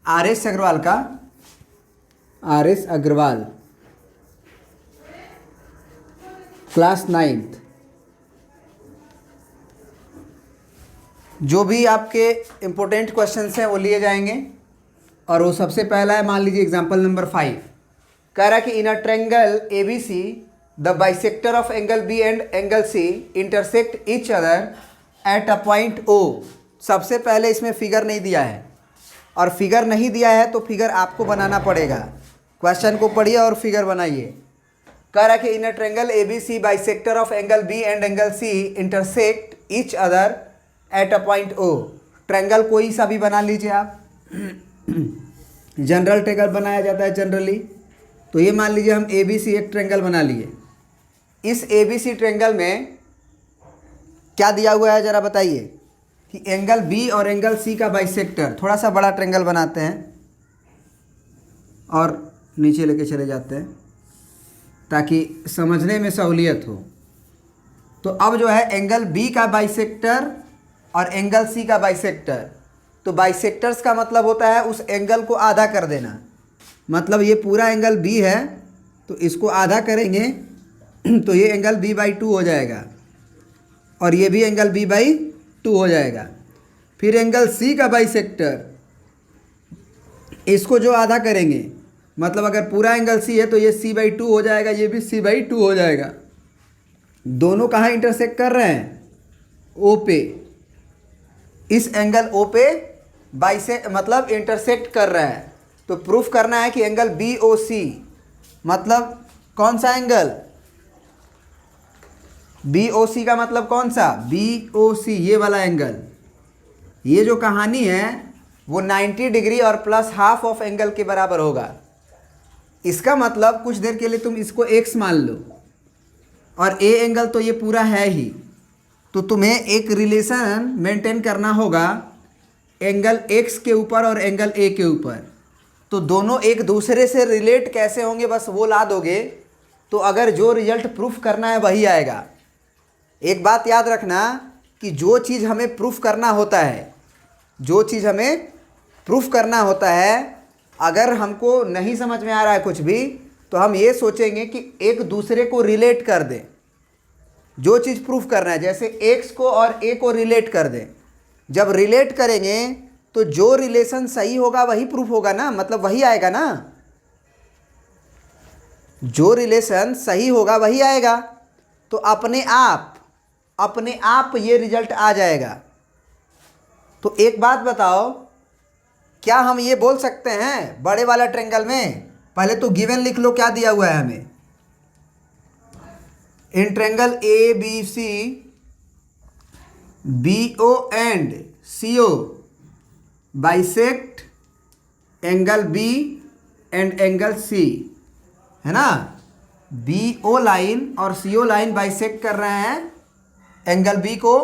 RS. Agarwal का, RS. Agarwal, class 9th। जो भी आपके इम्पोर्टेंट क्वेश्चंस हैं वो लिए जाएंगे। और वो सबसे पहला है, मान लीजिए एग्जाम्पल नंबर 5 कह रहा है कि in a triangle A B C the bisector of angle B and angle C intersect each other at a point O. सबसे पहले इसमें फिगर नहीं दिया है, और फिगर नहीं दिया है तो फिगर आपको बनाना पड़ेगा। क्वेश्चन को पढ़िए और फिगर बनाइए। कह रहा है कि in a triangle A B C bisector of angle B and angle C intersect each other at a point O. Triangle कोई सा भी बना लीजिए आप, जनरल ट्रायंगल बनाया जाता है जनरली। तो ये मान लीजिए हम ए बी सी एक ट्रायंगल बना लिए। इस ए बी सी ट्रायंगल में क्या दिया हुआ है जरा बताइए कि एंगल बी और एंगल सी का बाइसेक्टर। थोड़ा सा बड़ा ट्रायंगल बनाते हैं और नीचे लेके चले जाते हैं ताकि समझने में सहूलियत हो। तो अब जो है एंगल बी का बाइसेक्टर और एंगल सी का बाइसेक्टर। तो बाइसेक्टर्स का मतलब होता है उस एंगल को आधा कर देना। मतलब ये पूरा एंगल बी है तो इसको आधा करेंगे तो ये एंगल बी बाई 2 हो जाएगा, और ये भी एंगल बी बाई 2 हो जाएगा। फिर एंगल सी का बाइसेक्टर, इसको जो आधा करेंगे, मतलब अगर पूरा एंगल सी है तो ये सी बाई 2 हो जाएगा, ये भी सी बाई 2 हो जाएगा। दोनों कहाँ इंटरसेक्ट कर रहे हैं? ओ पे। इस एंगल ओ पे मतलब इंटरसेक्ट कर रहा है। तो प्रूफ करना है कि एंगल बी ओ सी, मतलब कौन सा एंगल? बी ओ सी का मतलब कौन सा? बी ओ सी, ये वाला एंगल। ये जो कहानी है वो 90 डिग्री और प्लस हाफ ऑफ एंगल के बराबर होगा। इसका मतलब कुछ देर के लिए तुम इसको एक्स मान लो, और ए एंगल तो ये पूरा है ही। तो तुम्हें एक रिलेशन मेंटेन करना होगा एंगल एक्स के ऊपर और एंगल ए के ऊपर। तो दोनों एक दूसरे से रिलेट कैसे होंगे बस वो ला दोगे तो अगर जो रिजल्ट प्रूफ करना है वही आएगा। एक बात याद रखना कि जो चीज़ हमें प्रूफ करना होता है, जो चीज़ हमें प्रूफ करना होता है, अगर हमको नहीं समझ में आ रहा है कुछ भी तो हम ये सोचेंगे कि एक दूसरे को रिलेट कर दें। जो चीज़ प्रूफ करना है, जैसे एक्स को और ए को रिलेट कर दें। जब रिलेट करेंगे तो जो रिलेशन सही होगा वही प्रूफ होगा ना, मतलब वही आएगा ना। जो रिलेशन सही होगा वही आएगा। तो अपने आप ये रिजल्ट आ जाएगा। तो एक बात बताओ, क्या हम ये बोल सकते हैं बड़े वाला ट्रायंगल में? पहले तो गिवन लिख लो क्या दिया हुआ है हमें। In triangle A B C B O and C O bisect angle B and angle C, है ना। बी ओ लाइन और सी ओ लाइन बाइसेक्ट कर रहे हैं एंगल बी को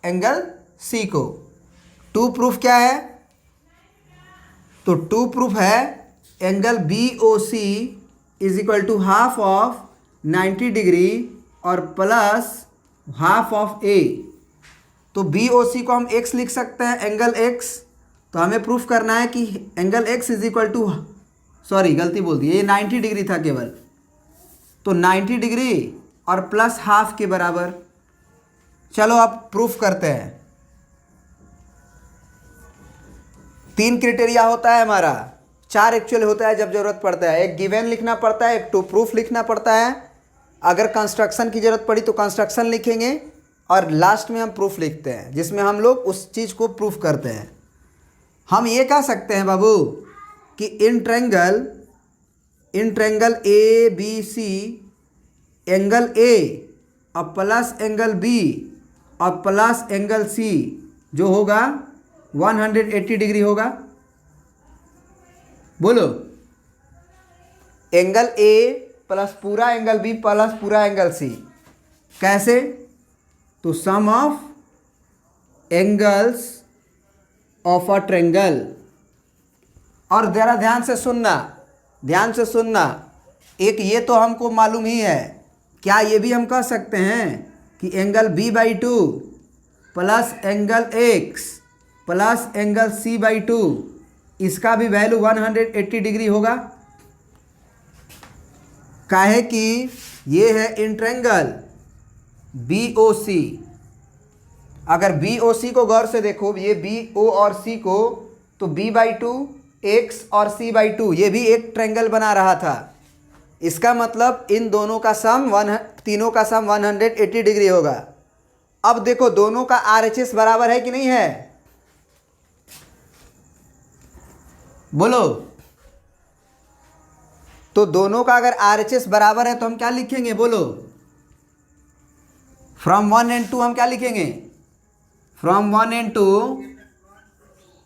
एंगल सी को। टू प्रूफ क्या है? तो टू प्रूफ है angle B O C is equal to half of 90 degree और प्लस हाफ ऑफ ए। तो बी ओ सी को हम एक्स लिख सकते हैं, एंगल एक्स। तो हमें प्रूफ करना है कि angle X is equal to, sorry गलती बोल दी, ये 90 डिग्री था केवल। तो 90 डिग्री और प्लस हाफ के बराबर। चलो अब प्रूफ करते हैं। 3 क्राइटेरिया होता है हमारा, 4 एक्चुअल होता है जब जरूरत पड़ता है। एक गिवन लिखना पड़ता है, एक टू प्रूफ लिखना पड़ता है, अगर कंस्ट्रक्शन की जरूरत पड़ी तो कंस्ट्रक्शन लिखेंगे, और लास्ट में हम प्रूफ लिखते हैं जिसमें हम लोग उस चीज़ को प्रूफ करते हैं। हम ये कह सकते हैं बाबू कि in triangle A B C angle A और प्लस एंगल बी और प्लस एंगल सी जो होगा 180 डिग्री होगा। बोलो, एंगल ए प्लस पूरा एंगल बी प्लस पूरा एंगल सी। कैसे? तो sum of angles of a triangle. और ज़रा ध्यान से सुनना, एक ये तो हमको मालूम ही है, क्या ये भी हम कह सकते हैं कि एंगल बी बाई 2 प्लस angle X plus angle C by 2 इसका भी वैल्यू 180 डिग्री होगा। काहे कि ये है इंट्रेंगल BOC। अगर BOC को गौर से देखो, ये BO और C को, तो B/2 X और C/2 ये भी एक ट्रायंगल बना रहा था। इसका मतलब इन दोनों का सम तीनों का सम 180 डिग्री होगा। अब देखो दोनों का RHS बराबर है कि नहीं है, बोलो। तो दोनों का अगर RHS बराबर है तो हम क्या लिखेंगे, बोलो। फ्रॉम 1 and 2 हम क्या लिखेंगे, from 1 and 2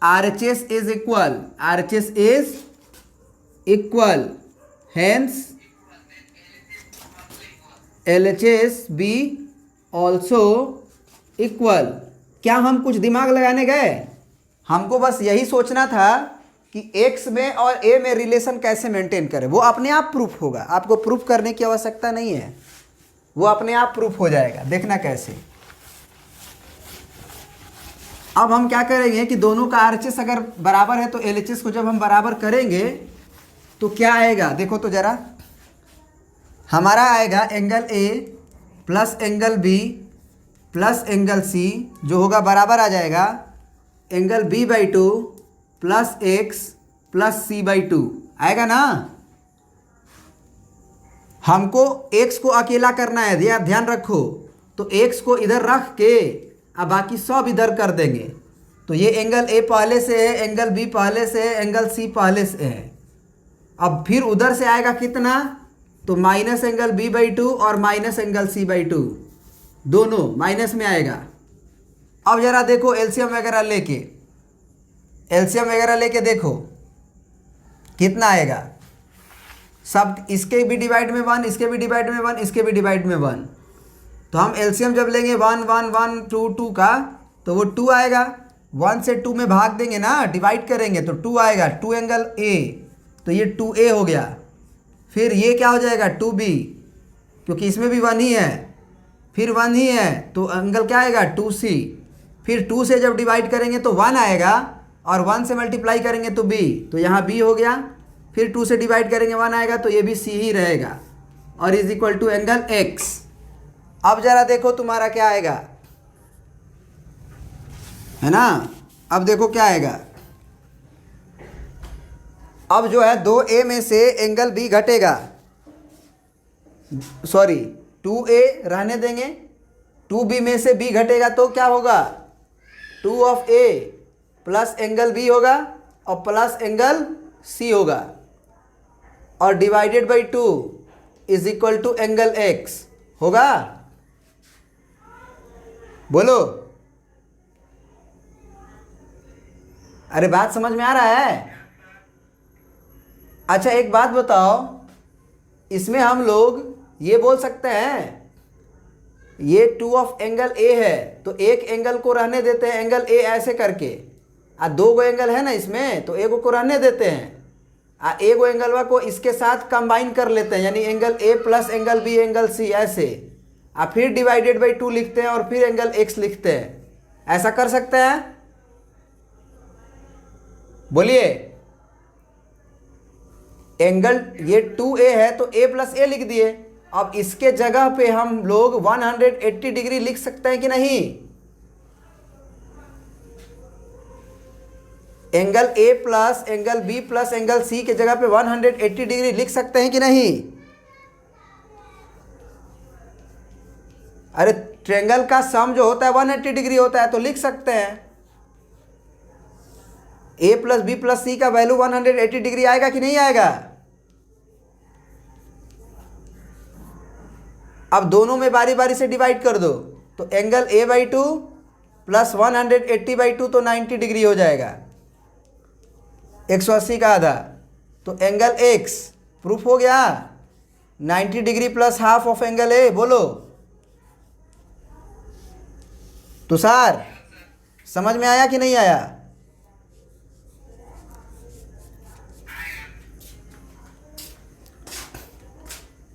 RHS is equal, RHS is equal, hence LHS be also equal। क्या हम कुछ दिमाग लगाने गए, हमको बस यही सोचना था कि X में और A में रिलेशन कैसे मेंटेन करें। वो अपने आप प्रूफ होगा, आपको प्रूफ करने की आवश्यकता नहीं है, वो अपने आप प्रूफ हो जाएगा। देखना कैसे। अब हम क्या करेंगे कि दोनों का RHS अगर बराबर है तो LHS को जब हम बराबर करेंगे तो क्या आएगा, देखो तो ज़रा। हमारा आएगा angle A plus angle B plus angle C, जो होगा बराबर आ जाएगा angle B/2 plus X plus C/2, आएगा ना। हमको X को अकेला करना है, ध्यान रखो। तो X को इधर रख के अब बाकी सब इधर कर देंगे। तो ये एंगल A पहले से है, एंगल B पहले से है, एंगल C पहले से है। अब फिर उधर से आएगा कितना, तो माइनस एंगल B/2 और माइनस एंगल C/2, दोनों माइनस में आएगा। अब जरा देखो एलसीएम वगैरह लेके देखो कितना आएगा। सब इसके भी डिवाइड में 1, इसके भी डिवाइड में 1, इसके भी डिवाइड में 1। तो हम एलसीएम जब लेंगे 1 1 1 2 2 का, तो वो 2 आएगा। 1 से 2 में भाग देंगे ना, डिवाइड करेंगे तो 2 आएगा। 2 एंगल A, तो ये 2A हो गया। फिर ये क्या हो जाएगा 2B, क्योंकि इसमें भी 1 ही है, फिर 1 ही है, तो एंगल क्या आएगा 2C। फिर 2 से जब डिवाइड करेंगे तो 1 आएगा, और 1 से मल्टीप्लाई करेंगे तो B, तो यहाँ B हो गया। फिर 2 से डिवाइड करेंगे 1 आएगा, तो ये भी C ही रहेगा, और is equal to angle X। अब जरा देखो तुम्हारा क्या आएगा, है ना। अब देखो क्या आएगा। अब जो है 2A में से एंगल B घटेगा, सॉरी 2A रहने देंगे, 2B में से B घटेगा तो क्या होगा 2 of A plus angle B होगा और प्लस एंगल C होगा, और divided by 2 is equal to angle X होगा। बोलो, अरे बात समझ में आ रहा है। अच्छा एक बात बताओ, इसमें हम लोग ये बोल सकते हैं ये 2 ऑफ एंगल A है, तो एक एंगल को रहने देते हैं एंगल A ऐसे करके, 2 गो एंगल है ना इसमें, तो एक को रहने देते हैं, एक गो एंगलवा को इसके साथ कंबाइन कर लेते हैं, यानी angle A plus angle B angle C ऐसे, फिर डिवाइडेड बाई 2 लिखते हैं और फिर एंगल X लिखते हैं। ऐसा कर सकते हैं, बोलिए। एंगल ये 2A है तो A प्लस A लिख दिए। अब इसके जगह पे हम लोग 180 डिग्री लिख सकते हैं कि नहीं। Angle A plus angle B plus angle C के जगह पे 180 डिग्री लिख सकते हैं कि नहीं। अरे ट्रायंगल का सम जो होता है 180 डिग्री होता है, तो लिख सकते हैं। A plus B plus C का वैल्यू 180 डिग्री आएगा कि नहीं आएगा। अब दोनों में बारी बारी से डिवाइड कर दो, तो एंगल A/2 प्लस 180/2 तो 90 डिग्री हो जाएगा, 180 का आधा, तो एंगल X प्रूफ हो गया। 90 degree plus half of angle A, बोलो तुषार, समझ में आया कि नहीं आया।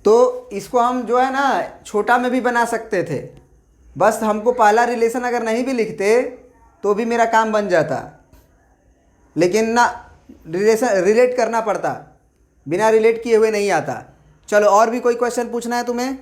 तो इसको हम जो है ना छोटा में भी बना सकते थे, बस हमको पहला रिलेशन अगर नहीं भी लिखते तो भी मेरा काम बन जाता, लेकिन ना रिलेट करना पड़ता, बिना रिलेट किए हुए नहीं आता। चलो और भी कोई क्वेश्चन पूछना है तुम्हें?